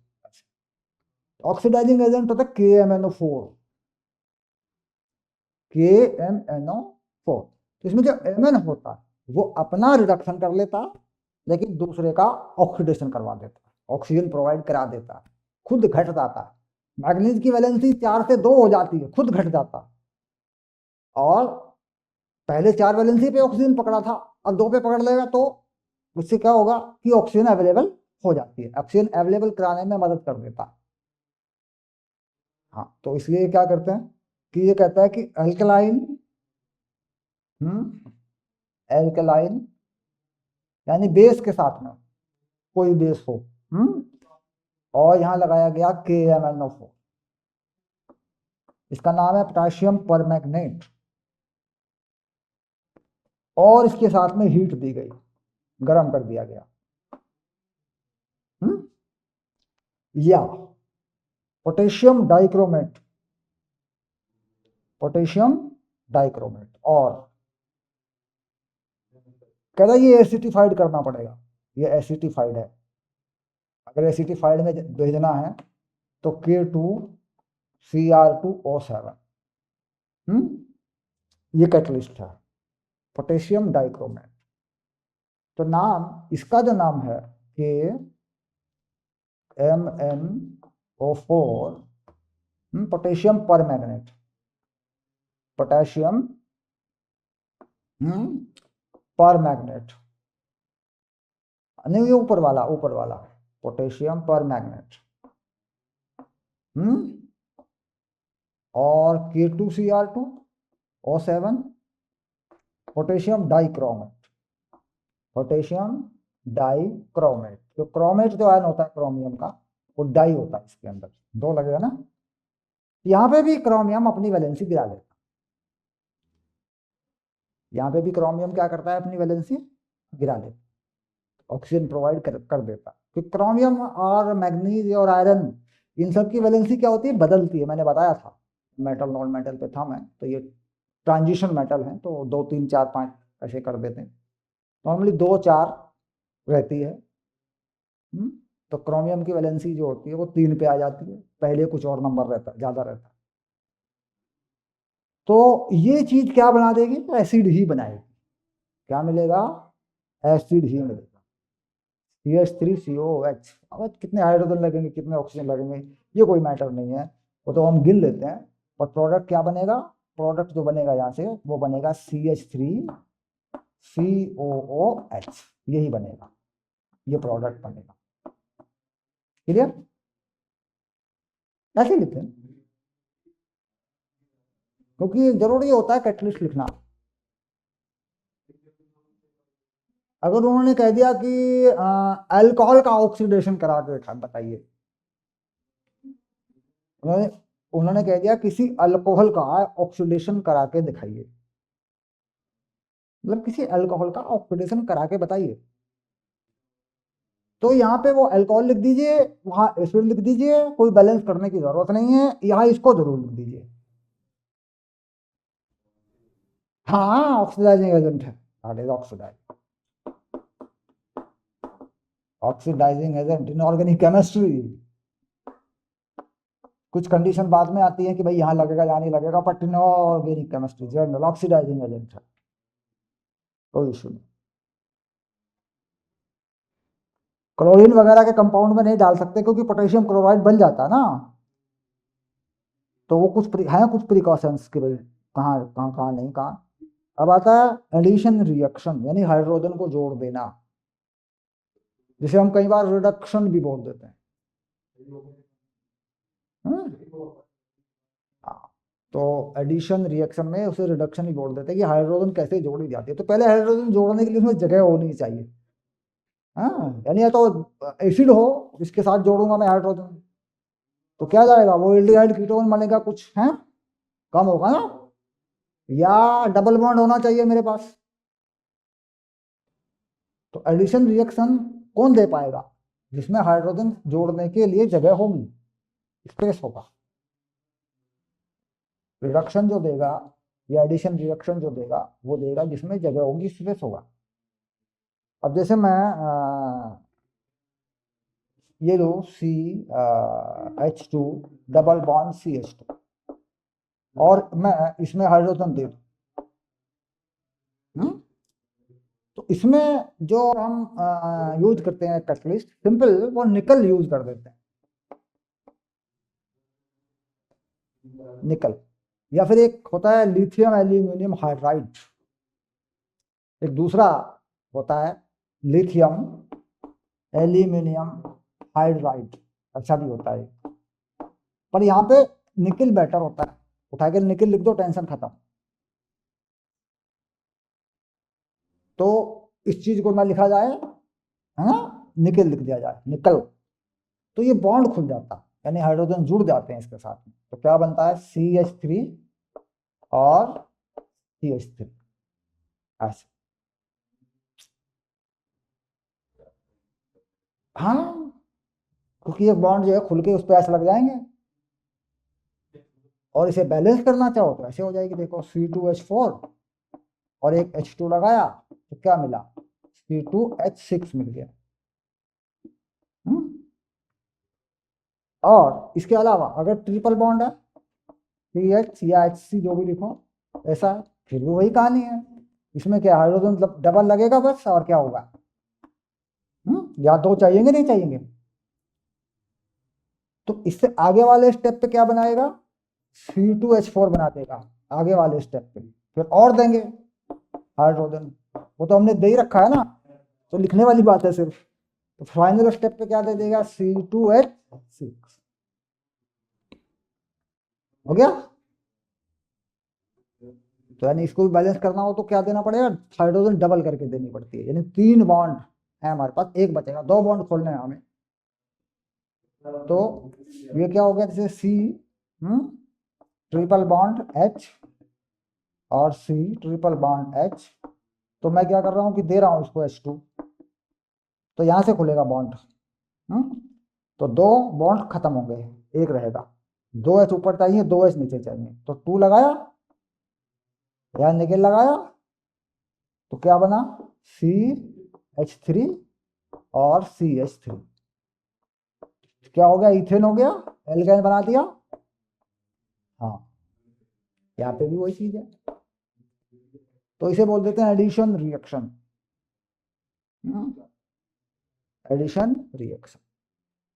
ऑक्सीडाइजिंग एजेंट होता है KMnO4, KMnO4। तो इसमें जो Mn होता है वो अपना रिडक्शन कर लेता है, लेकिन दूसरे का ऑक्सीडेशन करवा देता है, ऑक्सीजन प्रोवाइड करा देता है, खुद घट जाता है। मैग्नीज की वैलेंसी 4 से 2 हो जाती है, खुद घट जाता है। और पहले 4 वैलेंसी पे ऑक्सीजन पकड़ा था, अब 2 पे पकड़ लेगा, तो उससे क्या होगा कि ऑक्सीजन अवेलेबल हो जाती है, ऑक्सीजन अवेलेबल कराने में मदद कर देता है। हाँ, तो इसलिए क्या करते हैं कि ये कहता है कि अल्कलाइन, एल्कलाइन यानी बेस के साथ में कोई बेस हो, और यहां लगाया गया KMnO4, इसका नाम है पोटेशियम परमैंगनेट, और इसके साथ में हीट दी गई, गर्म कर दिया गया, या पोटेशियम डाइक्रोमेट, पोटेशियम डाइक्रोमेट, और कह रहा ये एसिटिफाइड करना पड़ेगा, ये एसिटिफाइड है, अगर एसिटिफाइड में भेजना है तो K2Cr2O7, ये कैटलिस्ट है पोटेशियम डाइक्रोमेट। तो नाम इसका जो नाम है KMnO4 potassium permanganate, potassium permanganate, नहीं ये ऊपर वाला, ऊपर वाला पोटेशियम परमैंगनेट, और K2Cr2O7 potassium dichromate, potassium dichromate. जो क्रोमेट जो आयन होता है क्रोमियम का, वो डाई होता है, इसके अंदर 2 लगेगा ना, यहाँ पे भी क्रोमियम अपनी वैलेंसी गिरा लेता, यहाँ पे भी क्रोमियम क्या करता है, अपनी वैलेंसी गिरा लेता, ऑक्सीजन प्रोवाइड कर देता। क्योंकि क्रोमियम और मैग्नीज और आयरन इन सब की वैलेंसी क्या होती है, बदलती है, मैंने बताया था, मेटल नॉन मेटल पे था मैं, तो ये ट्रांजिशन मेटल है, तो 2 3 4 5 ऐसे कर देते हैं, नॉर्मली 2 4 रहती है। तो क्रोमियम की वैलेंसी जो होती है वो 3 पे आ जाती है, पहले कुछ और नंबर रहता है, ज्यादा रहता है। तो ये चीज क्या बना देगी, एसिड ही बनाएगी, क्या मिलेगा, एसिड ही मिलेगा, CH3COOH। अब कितने हाइड्रोजन लगेंगे, कितने ऑक्सीजन लगेंगे, ये कोई मैटर नहीं है, वो तो हम गिन लेते हैं। और प्रोडक्ट क्या बनेगा, प्रोडक्ट जो बनेगा यहाँ से वो बनेगा CH3COOH, यही बनेगा, ये प्रोडक्ट बनेगा। क्लियर, ऐसे लिखते हैं, क्योंकि जरूरी होता है कैटलिस्ट लिखना। अगर उन्होंने कह दिया कि अल्कोहल का ऑक्सीडेशन करा के बताइए, उन्होंने उन्होंने कह दिया किसी अल्कोहल का ऑक्सीडेशन करा के दिखाइए, मतलब किसी अल्कोहल का ऑक्सीडेशन करा के बताइए, तो यहाँ पे वो अल्कोहल लिख दीजिए, वहां एसिड लिख दीजिए, कोई बैलेंस करने की जरूरत नहीं है, यहाँ इसको जरूर लिख दीजिए। हाँ, ऑक्सीडाइजिंग एजेंट है, that is oxidise, oxidising agent in organic chemistry. कुछ कंडीशन बाद में आती है कि भाई यहाँ लगेगा यहाँ नहीं लगेगा, but in organic chemistry general oxidising agent है, कोई इशू नहीं। क्लोरीन वगैरह के कंपाउंड में नहीं डाल सकते, क्योंकि पोटेशियम क्लोराइड बन जाता है ना, तो वो कुछ है कुछ प्रिकॉशंस के भाई, कहाँ कहाँ कहाँ नहीं कहाँ। अब आता है एडिशन रिएक्शन, यानी हाइड्रोजन को जोड़ देना, जिसे हम कई बार रिडक्शन भी बोल देते हैं। तो एडिशन रिएक्शन में उसे रिडक्शन ही बोल देते हैं, कि हाइड्रोजन कैसे जोड़ी जाती है। तो पहले हाइड्रोजन जोड़ने के लिए उसमें जगह होनी चाहिए, हाँ, यानी या तो एसिड हो इसके साथ जोड़ूंगा मैं हाइड्रोजन, तो क्या जाएगा, वो एल्डिहाइड कीटोन बनेगा, कुछ है कम होगा ना, या डबल बॉन्ड होना चाहिए मेरे पास। तो एडिशन रिएक्शन कौन दे पाएगा, जिसमें हाइड्रोजन जोड़ने के लिए जगह होगी, स्पेस होगा। रिडक्शन जो देगा या एडिशन रिएक्शन जो देगा वो देगा जिसमें जगह होगी, स्पेस होगा। अब जैसे मैं ये लो CH2 डबल बॉन्ड CH2 और मैं इसमें हाइड्रोजन दे दूं, तो इसमें जो हम यूज करते हैं कैटलिस्ट सिंपल, वो निकल यूज कर देते हैं, निकल। या फिर एक होता है लिथियम एल्यूमिनियम हाइड्राइड, एक दूसरा होता है लिथियम एल्यूमिनियम हाइड्राइड, अच्छा भी होता है। पर यहाँ पे निकल बेटर होता है, उठा के निकल लिख दो, टेंशन खत्म। तो इस चीज को ना लिखा जाए, है ना, निकल लिख दिया जाए, निकल। तो ये बॉन्ड खुल जाता है, यानी हाइड्रोजन जुड़ जाते हैं इसके साथ में। तो क्या बनता है, CH3 और CH3 ऐसे। हाँ, क्योंकि ये बॉन्ड जो है खुल के उस पर ऐसे लग जाएंगे, और इसे बैलेंस करना चाहो तो ऐसे हो जाएगी। देखो C2H4 और एक H2 लगाया तो क्या मिला, C2H6 मिल गया। और इसके अलावा अगर ट्रिपल बॉन्ड है, CH या HC जो भी लिखो ऐसा, फिर भी वही कहानी है। इसमें क्या हाइड्रोजन डबल लगेगा बस, और क्या होगा, या दो चाहिएंगे, नहीं चाहिएंगे। तो इससे आगे वाले स्टेप पे क्या बनाएगा, C2H4 बना देगा आगे वाले स्टेप पे, फिर और देंगे हाइड्रोजन, वो तो हमने दे ही रखा है ना, तो लिखने वाली बात है सिर्फ। तो फाइनल स्टेप पे क्या दे देगा, C2H6 हो गया। तो यानी इसको भी बैलेंस करना हो तो क्या देना पड़ेगा, हाइड्रोजन डबल करके देनी पड़ती है, यानी 3 बॉन्ड है हमारे पास, एक बचेगा, 2 बॉन्ड खोलने हैं हमें। तो ये क्या हो गया, जैसे C ट्रिपल बॉन्ड H और C ट्रिपल बॉन्ड H, तो मैं क्या कर रहा हूँ कि दे रहा हूँ इसको H2, तो यहां से खुलेगा बॉन्ड, तो 2 बॉन्ड खत्म होंगे, एक रहेगा, 2H ऊपर चाहिए, 2H नीचे चाहिए, तो 2 लगाया या निकल लगाया, तो क्या बना, CH3 और CH3, क्या हो गया, इथेन हो गया, एल्केन बना दिया। हाँ, यहाँ पे भी वही चीज है, तो इसे बोल देते हैं एडिशन रिएक्शन, एडिशन रिएक्शन,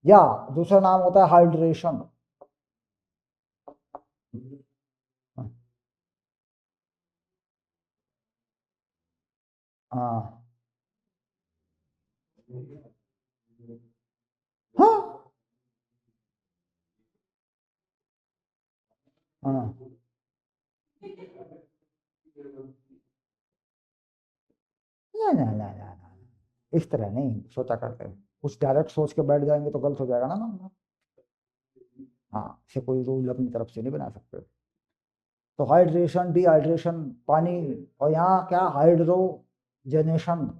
या दूसरा नाम होता है हाइड्रेशन। हाँ हाँ हाँ, ना ना ना ना ना, इस तरह नहीं सोचा करते, कुछ डायरेक्ट सोच के बैठ जाएंगे तो गलत हो जाएगा ना मामला। हाँ, इसे कोई रूल अपनी तरफ से नहीं बना सकते। तो हाइड्रेशन, डिहाइड्रेशन, पानी, और यहाँ क्या, हाइड्रोजनेशन,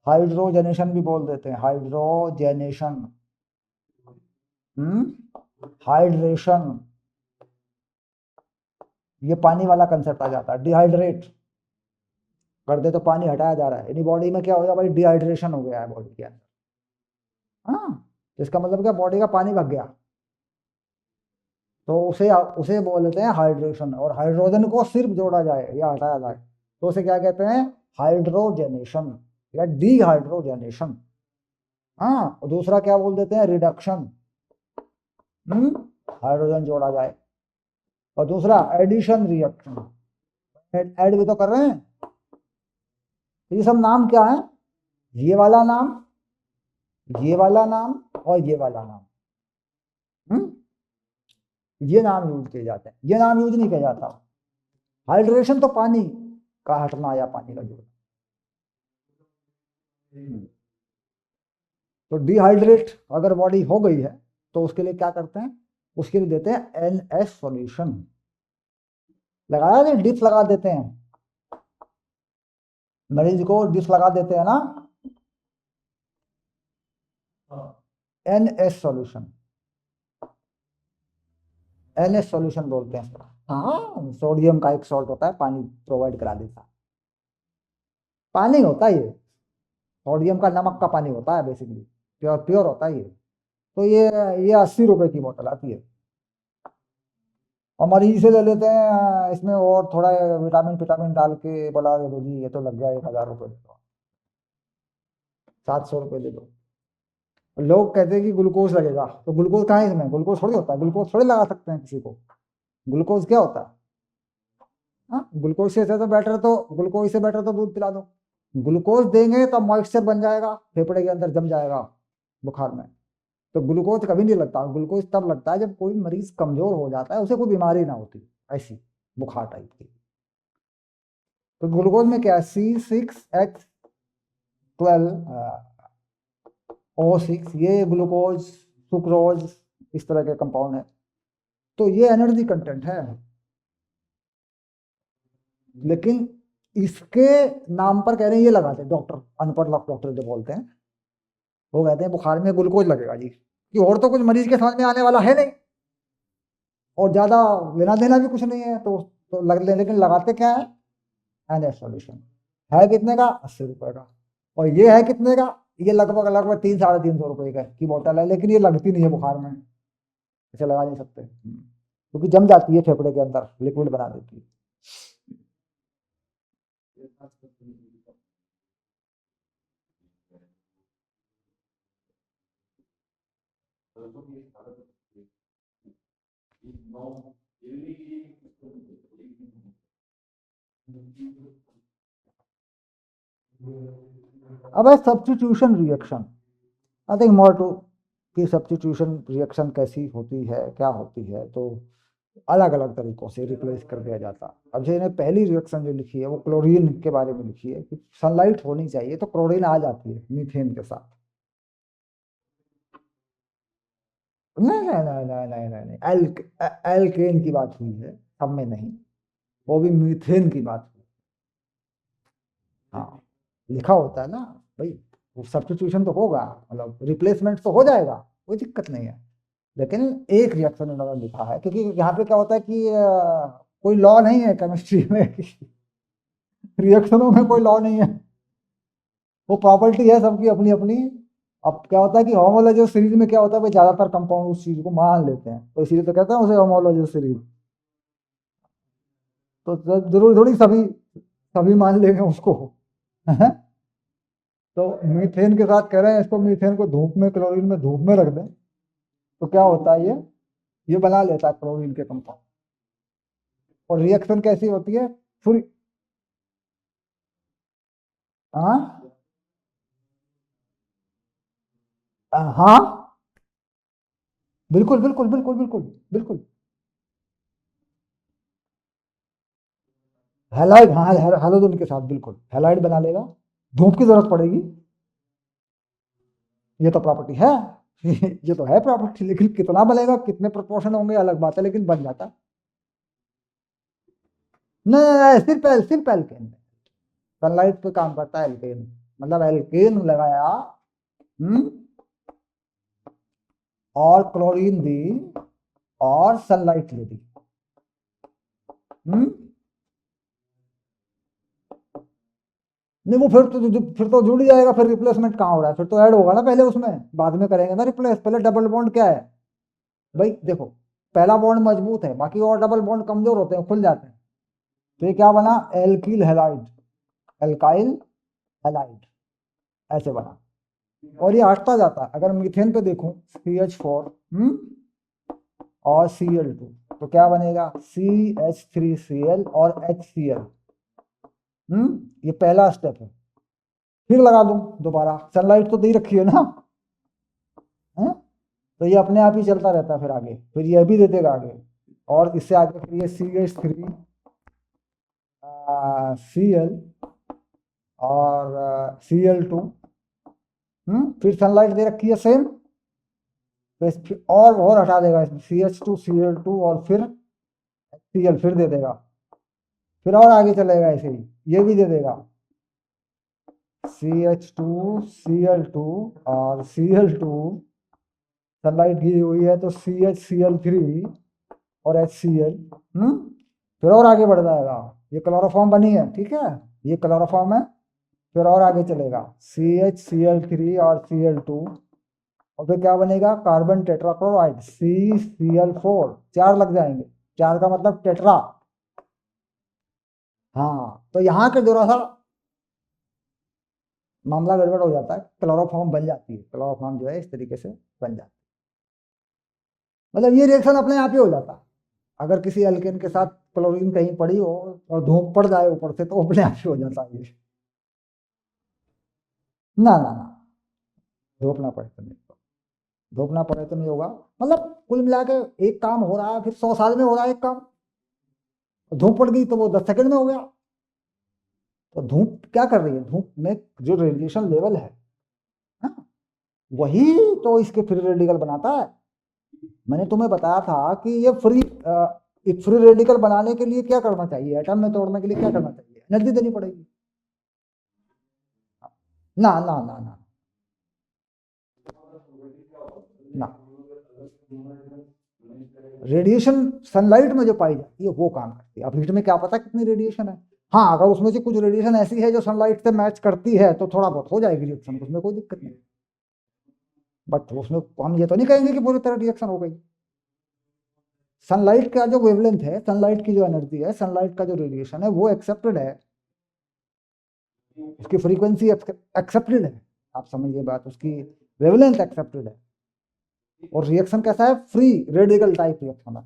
हाइड्रोजनेशन भी बोल देते हैं, हाइड्रोजनेशन, हाइड्रेशन, ये पानी वाला कंसेप्ट आ जाता है। डिहाइड्रेट कर दे तो पानी हटाया जा रहा है, यानी बॉडी में क्या हो गया भाई, डिहाइड्रेशन हो गया है बॉडी के अंदर। हाँ, तो इसका मतलब क्या, बॉडी का पानी भग गया, तो उसे उसे बोल देते हैं हाइड्रेशन। और हाइड्रोजन को सिर्फ जोड़ा जाए या हटाया जाए तो उसे क्या कहते हैं, हाइड्रोजनेशन या डिहाइड्रोजनेशन। हाँ, और दूसरा क्या बोल देते हैं, रिडक्शन, हाइड्रोजन जोड़ा जाए। और दूसरा एडिशन रिएक्शन, ऐड भी तो कर रहे हैं। तो ये सब नाम क्या है, ये वाला नाम, ये वाला नाम और ये वाला नाम, ये नाम यूज किए जाते हैं, ये नाम यूज नहीं किया जाता। हाइड्रेशन तो पानी का हटना या पानी का जोड़ना। तो डिहाइड्रेट अगर बॉडी हो गई है तो उसके लिए क्या करते हैं, उसके लिए देते हैं NH सॉल्यूशन, लगाया नहीं, डिप लगा देते हैं, मरीज को डिप लगा देते हैं ना, NH सॉल्यूशन, NH सॉल्यूशन बोलते हैं। हाँ, सोडियम का एक सॉल्ट होता है, पानी प्रोवाइड करा देता है, पानी होता है ये, सोडियम का नमक का पानी होता है बेसिकली, प्योर प्योर होता है ये। तो ये 80 रुपए की बोतल आती है, और मरीज से ले लेते हैं इसमें और थोड़ा विटामिन विटामिन डाल के, बोला दे दो जी ये तो लग गया 1000 रुपये, 700 रुपये दे दो। लोग कहते हैं कि ग्लूकोज लगेगा, तो ग्लूकोज कहाँ है इसमें, ग्लूकोज थोड़ी होता है, ग्लूकोज थोड़ी लगा सकते हैं किसी को, ग्लूकोज क्या होता है? हाँ, ग्लूकोज से तो बेटर, तो ग्लूकोज से बेटर तो दूध पिला दो। ग्लूकोज देंगे तो मॉइस्चर बन जाएगा, फेफड़े के अंदर जम जाएगा बुखार में, तो ग्लूकोज कभी नहीं लगता। ग्लूकोज तब लगता है जब कोई मरीज कमजोर हो जाता है, उसे कोई बीमारी ना होती, ऐसी बुखार टाइप की। तो ग्लूकोज में क्या है, C6H12O6, ये ग्लूकोज सुक्रोज इस तरह के कंपाउंड है, तो ये एनर्जी कंटेंट है। लेकिन इसके नाम पर कह रहे हैं ये लगाते हैं डॉक्टर, अनपढ़ डॉक्टर जो बोलते हैं, वो कहते हैं बुखार में ग्लूकोज लगेगा जी, कि और तो कुछ मरीज के समझ में आने वाला है नहीं, और ज्यादा लेना देना भी कुछ नहीं है, तो लग ले, लेकिन लगाते क्या है, NH सॉल्यूशन। है कितने का, 80 रुपए का, और ये है कितने का, ये लगभग लगभग 300-350 रुपए का की बोतल है, लेकिन ये लगती नहीं है बुखार में, इसे लगा नहीं सकते, क्योंकि जम जाती है फेफड़े के अंदर, लिक्विड बना देती है। अब है substitution reaction, I think more to कि सब्स्टिट्यूशन रिएक्शन कैसी होती है, क्या होती है, तो अलग अलग तरीकों से रिप्लेस कर दिया जाता। अब जो इन्हें पहली रिएक्शन जो लिखी है वो क्लोरीन के बारे में लिखी है, कि सनलाइट होनी चाहिए तो क्लोरीन आ जाती है मीथेन के साथ। नहीं नहीं नहीं नहीं नहीं नहीं नहीं, एल्केन की बात हुई है, सब में नहीं, वो भी मीथेन की बात हुई। हाँ, लिखा होता है ना भाई, वो सब्स्टिट्यूशन तो होगा, मतलब रिप्लेसमेंट तो हो जाएगा, कोई दिक्कत नहीं है, लेकिन एक रिएक्शन उन्होंने लिखा है, क्योंकि यहाँ पे क्या होता है कि कोई लॉ नहीं है केमिस्ट्री में रिएक्शनों में कोई लॉ नहीं है, वो प्रॉपर्टी है सबकी अपनी अपनी। अब क्या होता है कि होमोलॉजिकल सीरीज में क्या होता है भाई, ज्यादातर कंपाउंड उस चीज को मान लेते हैं, तो इसीलिए तो कहते हैं उसे होमोलॉजिकल सीरीज। तो जरूरी थोड़ी सभी सभी मान लेंगे उसको है? तो मीथेन के साथ कह रहे हैं इसको, मीथेन को धूप में, क्लोरीन में धूप में रख दें, तो क्या होता है, ये बना लेता है क्लोरीन के कंपाउंड। और रिएक्शन कैसी होती है, पूरी, हाँ हाँ, बिल्कुल बिल्कुल बिल्कुल बिल्कुल बिल्कुल, हैलाइड, हाँ हैलोजन के साथ बिल्कुल हैलाइड बना लेगा, धूप की जरूरत पड़ेगी, ये तो प्रॉपर्टी है ये तो है प्रॉपर्टी, लेकिन कितना बनेगा, कितने प्रोपोर्शन होंगे अलग बात है, लेकिन बन जाता। नहीं, सिर्फ एल्केन, सनलाइट पे काम करता है एल्केन, मतलब एल्केन लगाया, हम्म, और क्लोरीन दी, और सनलाइट ले दी, हम्म, नहीं वो फिर तो जुड़ ही जाएगा, फिर रिप्लेसमेंट कहाँ हो रहा है, फिर तो ऐड होगा ना पहले उसमें, बाद में करेंगे ना रिप्लेस, पहले डबल बॉन्ड क्या है भाई, देखो पहला बॉन्ड मजबूत है, बाकी और डबल बॉन्ड कमजोर होते हैं, खुल जाते हैं, तो ये क्या बना, एल्किल हैलाइड, एल्काइल हैलाइड, ऐसे बना, और ये हटता जाता है। अगर मीथेन पे देखूं, CH4, और Cl2, तो क्या बनेगा, CH3Cl और HCl, ये पहला स्टेप है, फिर लगा दूं दोबारा, सनलाइट तो दे रखी है ना, है? तो ये अपने आप ही चलता रहता है, फिर आगे फिर ये भी दे देगा आगे, और इससे आगे फिर ये CH3 Cl और Cl2, फिर सनलाइट दे रखी है सेम, तो और हटा देगा इसमें CH2Cl2 और फिर Cl फिर दे देगा, फिर और आगे चलेगा ऐसे ही, ये भी दे देगा CH2Cl2 और Cl2, सनलाइट की हुई है तो CHCl3 और HCl, फिर और आगे बढ़ जाएगा, ये क्लोरोफॉर्म बनी है, ठीक है, ये क्लोरोफॉर्म है, फिर और आगे चलेगा CHCl3 और Cl2, और फिर क्या बनेगा, कार्बन टेट्राक्लोराइड CCl4, 4 लग जाएंगे, 4 का मतलब टेट्रा। हाँ, तो यहाँ के थोड़ा सा मामला गड़बड़ हो जाता है, क्लोरोफॉर्म बन जाती है, क्लोरोफॉर्म जो है इस तरीके से बन जाती है, मतलब ये रिएक्शन अपने आप ही हो जाता है। अगर किसी एल्केन के साथ क्लोरीन कहीं पड़ी हो और धूप पड़ जाए ऊपर से तो अपने आप ही हो जाता है ये। ना ना ना, धूप ना पड़े तो नहीं, धूप ना पड़े तो नहीं होगा, मतलब कुल मिला के एक काम हो रहा है, फिर 100 साल में हो रहा है एक काम, धूप पड़ गई तो वो 10 सेकंड में हो गया। तो धूप क्या कर रही है, धूप में जो रेडिएशन लेवल है ना, वही तो इसके फ्री रेडिकल बनाता है। मैंने तुम्हें बताया था कि ये एक फ्री रेडिकल बनाने के लिए क्या करना चाहिए, एटम में तोड़ने के लिए क्या करना चाहिए, एनर्जी देनी पड़ेगी। ना ना ना ना ना, रेडिएशन सनलाइट में जो पाई जाती है वो काम करती है। अब हीट में क्या पता कितनी रेडिएशन है, हाँ अगर उसमें से कुछ रेडिएशन ऐसी है जो सनलाइट से मैच करती है तो थोड़ा बहुत हो जाएगी रिएक्शन, उसमें कोई दिक्कत नहीं, बट उसमें हम ये तो नहीं कहेंगे कि पूरी तरह रिएक्शन हो गई। सनलाइट का जो वेवलेंथ है, सनलाइट की जो एनर्जी है, सनलाइट का जो रेडिएशन है वो एक्सेप्टेड है, उसकी फ्रीक्वेंसी एक्सेप्टेड है, आप समझिए बात, उसकी वेवलेंथ एक्सेप्टेड है, और रिएक्शन कैसा है, फ्री रेडिकल टाइप रिएक्शन है।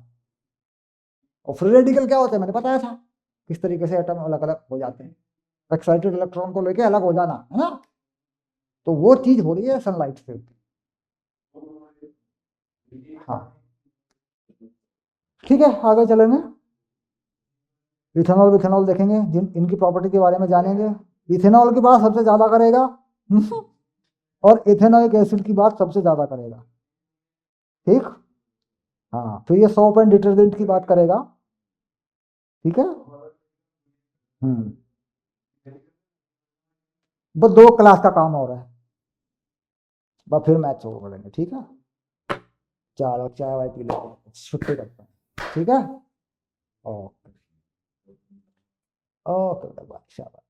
और फ्री रेडिकल क्या होता है मैंने बताया था, किस तरीके से एटम अलग अलग हो जाते हैं, एक्साइटेड इलेक्ट्रॉन को लेके अलग हो जाना है ना, तो वो चीज हो रही है सनलाइट से। हाँ ठीक है, आगे चलेंगे, इथेनॉल विथेनॉल देखेंगे, जिन इनकी प्रॉपर्टी के बारे में जानेंगे। इथेनॉल की बात सबसे ज्यादा करेगा और इथेनॉइक एसिड की बात सबसे ज्यादा करेगा, ठीक। हाँ, फिर ये सोप एंड डिटर्जेंट की बात करेगा, ठीक है। हम्म, बस 2 क्लास का काम हो रहा है, बस फिर मैच शुरू करेंगे, ठीक है। चलो चाय वाय पी लेते हैं, छुट्टी करते हैं, ठीक है। ओके ओके, शाबाश।